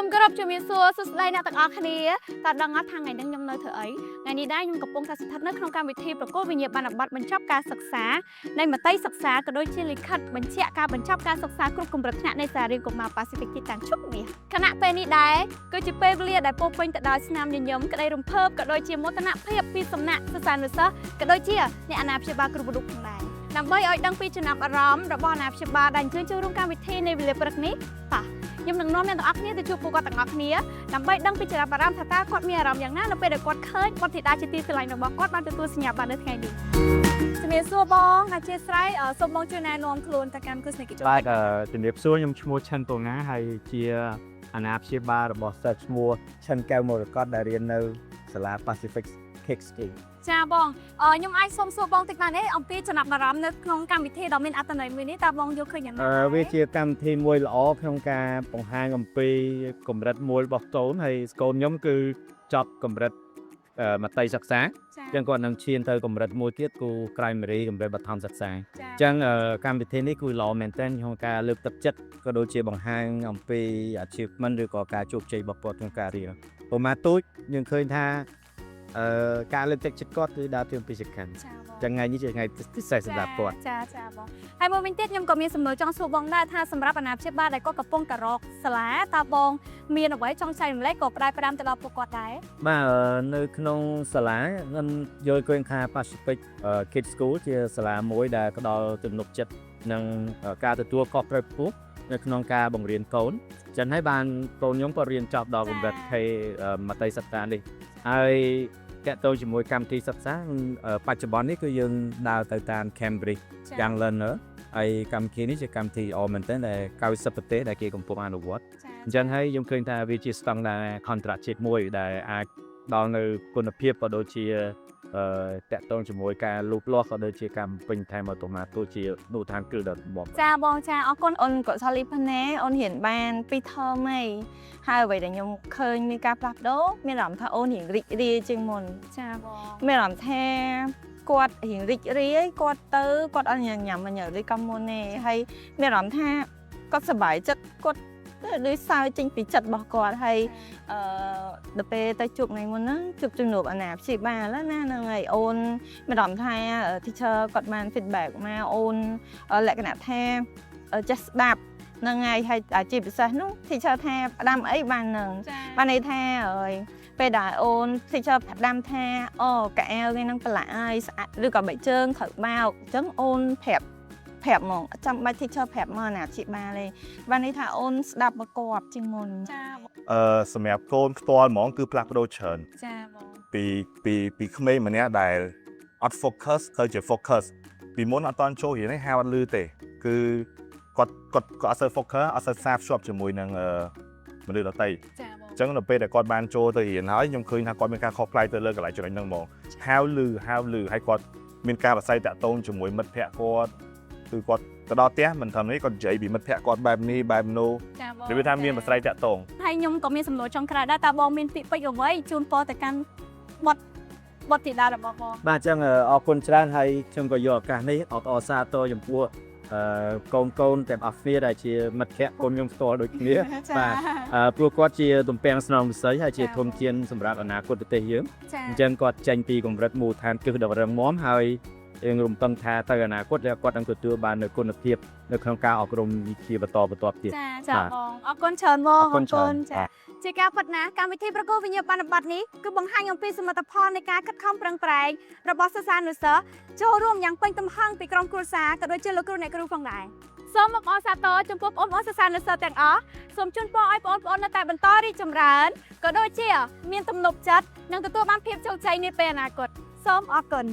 សូមគោរពជំរាបសួរសួស្តីអ្នកទាំងអស់គ្នាតើដឹងអត់ថាថ្ងៃនេះខ្ញុំនៅធ្វើអីថ្ងៃនេះដែរខ្ញុំកំពុងតែស្ថិតនៅក្នុងកម្មវិធីប្រកួតវិញ្ញាបនបត្របញ្ចប់ការសិក្សានៃមតិសិក្សាក៏ដូចជាលិខិតបញ្ជាក់ការបញ្ចប់ការសិក្សាគ្រប់កម្រិតថ្នាក់នៃសាលារៀនកុមារ Pacific ទីតាំងជោគមាសខណៈពេលនេះដែរគឺជាពេលវេលាដែលពោរពេញទៅដោយស្នាមញញឹមក្តីរំភើបក៏ដូចជាមោទនភាពពីសំណាក់សិស្សានុសិស្សក៏ដូចជាអ្នកអាណាព្យាបាលគ្រប់រូបផងដែរដើម្បីឲ្យដឹងពីចំណាប់អារម្មណ៍របស់អាណាព្យាបាលដែលអញ្ជើញចូលរួមកម្មវិធីនៃវេលាព្រឹកនេះបាទខ្ញុំនឹងនាំអ្នកទាំងអស់គ្នាទៅជួបពួកគាត់ទាំងអស់គ្នាដើម្បីដឹងពីចំណាប់អារម្មណ៍ថាតើគាត់មានអារម្មណ៍យ៉ាងណានៅពេលដែលគាត់ឃើញបុត្រធីតាជាទីស្រឡាញ់របស់គាត់បានទទួលសញ្ញាបត្រនៅថ្ងៃនេះជំរាបសួរបងអធិស្ឋានសូមបងជួយណែនាំខ្លួនទៅកាន់ទស្សនិកជនបាទជំរាបសួរខ្ញុំឈ្មោះឆិនពងាហើយជាអាណាព្យាបាលរបស់សិស្សឈ្មោះឆិនកែវមរកតដែលរៀននៅសាលា Pacific Kick Ski ចាបងខ្ញុំអាចសូមសួរបងតិចបានទេអំពីចំណាប់អារម្មណ៍នៅក្នុងកម្មវិធីដ៏មានអត្ថន័យមួយនេះតើបងយល់ឃើញយ៉ាងណាវាជាកម្មវិធីមួយល្អក្នុងការបង្ហាញអំពីកម្រិតមួយរបស់កូនហើយកូនខ្ញុំគឺចប់កម្រិតមត្តេយ្យសិក្សាអញ្ចឹងគាត់នឹងឈានទៅកម្រិតមួយទៀតគឺ primary កម្រិតបឋមសិក្សាអញ្ចឹងកម្មវិធីនេះគឺល្អមែនទែនក្នុងការលើកទឹកចិត្តក៏ដូចជាបង្ហាញអំពី achievement ឬក៏ការជោគជ័យរបស់គាត់ក្នុងការរៀនព្រោះមកទូចយើងឃើញថាការលើកទឹកចិត្តគាត់គឺដើរតួពីសំខាន់ចឹងថ្ងៃនេះជាថ្ងៃពិសេសសម្រាប់គាត់ចាបងហើយមួយវិញទៀតខ្ញុំក៏មានសំណួរចង់សួរបងដែរថាសម្រាប់អាណាព្យាបាលដែលគាត់កំពុងតែរកសាលាតើបងមានអ្វីចង់ចែករំលែកក៏ផ្ដាច់ផ្ដាំទៅដល់ពួកគាត់ដែរបាទនៅក្នុងសាលាខ្ញុំយល់ឃើញថា Pacific Kids School ជាសាលាមួយដែលផ្ដល់ទំនុកចិត្តនិងការទទួលខុសត្រូវខ្ពស់នៅក្នុងការបង្រៀនកូនចឹងហើយបានកូនខ្ញុំក៏រៀនចប់ដល់កម្រិតមត្តេយ្យសិក្សានេះហើយតើតើជាមួយកម្មវិធីសិក្សាបច្ចុប្បន្ននេះគឺយើងដើរទៅតាម Cambridge Young Learner ហើយកម្មវិធីនេះជាកម្មវិធីល្អមែនទែនដែល90ប្រទេសដែលគេកំពុងអនុវត្តអញ្ចឹងហើយខ្ញុំឃើញថាវាជាស្តង់ដារ contract ជាតិមួយដែលអាចដល់នៅគុណភាពក៏ដូចជាតកតងជាមួយការលូតលាស់ក៏ដូចជាការពេញថែមអូតូម៉ាទូជានូឋានគ្រឹះដល់បំចាបងចាអរគុណអូនកុសលីផាណែអូនរៀនបាន2 term ហើយអ្វីដែលខ្ញុំឃើញមានការផ្លាស់ប្ដូរមានអារម្មណ៍ថាអូនរៀងរីករាយជាងមុនចាបងមានអារម្មណ៍ថាគាត់រៀងរីករាយគាត់ទៅគាត់អត់ញ៉ាំញ៉ាំរីកមុនទេហើយមានអារម្មណ៍ថាគាត់សប្បាយចិត្តគាត់ដូចសើចេញពីចិត្តរបស់គាត់ហើយដល់ពេលទៅជួបថ្ងៃមុនហ្នឹងជួបជំនួបអាណាព្យាបាលណាហ្នឹងហើយអូនមានអារម្មណ៍ថា teacher គាត់បាន feedback មកអូនលក្ខណៈថាចេះស្ដាប់ហ្នឹងហើយជាពិសេសនោះ teacher ថាផ្ដាំអីបានហ្នឹងបានន័យថាពេលដែលអូន teacher ផ្ដាំថាកៅអៅថ្ងៃហ្នឹងប្រឡាក់ហើយស្អាតឬក៏បែកជើងត្រូវបោកអញ្ចឹងអូនប្រាប់ហ្មងចាំបាច់ teacher ប្រាប់មកអាណាព្យាបាលទេបានន័យថាអូនស្ដាប់មកគាត់ជាងមុនចាសម្រាប់កូនផ្ទាល់ហ្មងគឺផ្លាស់ប្ដូរច្រើនចាបងពីក្មេងម្នាក់ដែលអត់ focus ទៅជា focus ពីមុនអត់តន់ចូលរៀនទេហៅអត់លឺទេគឺគាត់អត់សូវ focus អត់សូវសាបភ្ជាប់ជាមួយនឹងមនុស្សដទៃចាបងអញ្ចឹងនៅពេលដែលគាត់បានចូលទៅរៀនហើយខ្ញុំឃើញថាគាត់មានការខុសប្លែកទៅលើកន្លែងចំណុចហ្នឹងហ្មងហៅលឺហើយគាត់មានការប្រស័យតាក់ទងជាមួយមិត្តភ័ក្តិគាត់គឺគាត់ទៅដល់ផ្ទះមិនត្រឹមនេះគាត់និយាយពីមិត្តភ័ក្តិគាត់បែបនេះបែបនោះនិយាយថាមានប្រស័យតាក់ទងហើយខ្ញុំក៏មានសំណួរចុងក្រោយដែរតើបងមានពាក្យពេចន៍អ្វីជូនពរទៅកាន់បុត្រធីតារបស់បងបាទអញ្ចឹងអរគុណច្រើនហើយខ្ញុំក៏យកឱកាសនេះអបអរសាទរចំពោះកូនទាំងអស់គ្នាដែលជាមិត្តភ័ក្តិកូនខ្ញុំផ្ទាល់ដូចគ្នាបាទព្រោះគាត់ជាទំពាំងស្នងវិស័យហើយជាធនធានសម្រាប់អនាគតប្រទេសយើងអញ្ចឹងគាត់ចេញពីកម្រិតមូលដ្ឋានគ្រឹះដ៏រឹងមាំហើយយើងរំពឹងថាទៅអនាគតគាត់នឹងទទួលបាននូវគុណភាពនៅក្នុងការអប់រំវិជ្ជាបន្តបន្ទាប់ទៀតចាបងអរគុណច្រើនបងអរគុណចាជាការពិតណាស់កម្មវិធីប្រកួតវិញ្ញាបនបត្រនេះគឺបង្ហាញអំពីសមិទ្ធផលនៃការខិតខំប្រឹងប្រែងរបស់សិស្សានុសិស្សចូលរួមយ៉ាងពេញទំហឹងពីក្រុមគ្រួសារក៏ដូចជាលោកគ្រូអ្នកគ្រូផងដែរសូមអបអរសាទរចំពោះបងប្អូនសិស្សានុសិស្សទាំងអស់សូមជូនពរឲ្យបងប្អូននៅតែបន្តរីកចម្រើនក៏ដូចជាមានទំនុកចិត្តនិងទទួលបានភាពជោគជ័យនាពេលអនាគតសូមអរគុណ